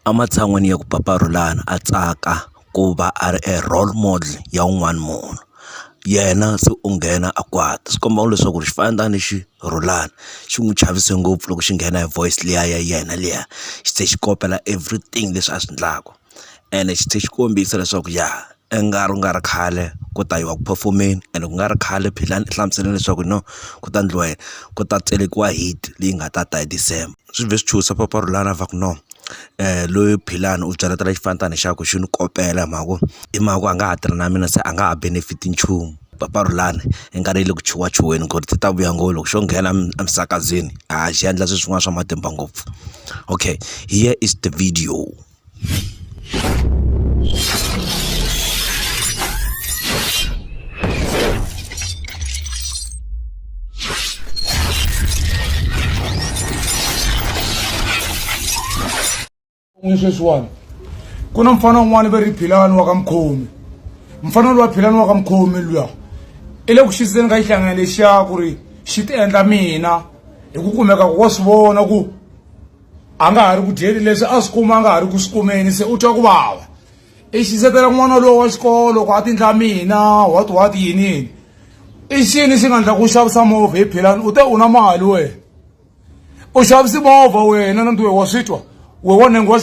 Amatshan'wini ya ku papa Rhulani a tsaka ku va a ri a role model ya un'wana munhu yena se u nghena a kwata swi komba leswaku xifandani lexi Rhulani xi n'wi chavise ngopfu loko xi nghena hi voice liya ya yena liya xi tlhe xi kopela everything leswi a swi endlaku ene xi tlhe xi kombisa leswaku ya u nga ri khale ku ta yiwa ku performeni ene ku nga ri khale Philani i hlamuseleni leswaku no ku ta ndliwa ku ta tselekiwa hit leyi nga ta hi December swi ve swi chusa papa Rhulani a va ku no loyi Philani u byaletela xifantani xakwe xi ni kopela hi mhaka a nga ha tirha na mina se a nga ha benefit nchumu papa Rhulani i nga ri le ku chuwachuweni ku ri ti ta vuya ngo loko xo nghena emisakazini a xi endla swilo swin'wana swa matimba ngopfu. Okay, here is the video. Sweswiwani ku na mfana wun'wana va ri Philani wa ka Mkhomi mfana lowa Philani wa ka Mkhomi luya i le ku xiseni ka xihlangana lexiya ku ri xi ti endla mina hi ku kumeka wa swi vona ku a nga ha ri ku dyeli leswi a swi kuma a nga ha ri ku swi kumeni se u twa ku vava i xisetela n'wana lowu wa xikolo ku a ti endla mina what yini i xini xi nga endla ku xavisa movha hi Philani u te u na mali wena u xavisi movha wena na ntiwe wa swi twa we wa nenge wa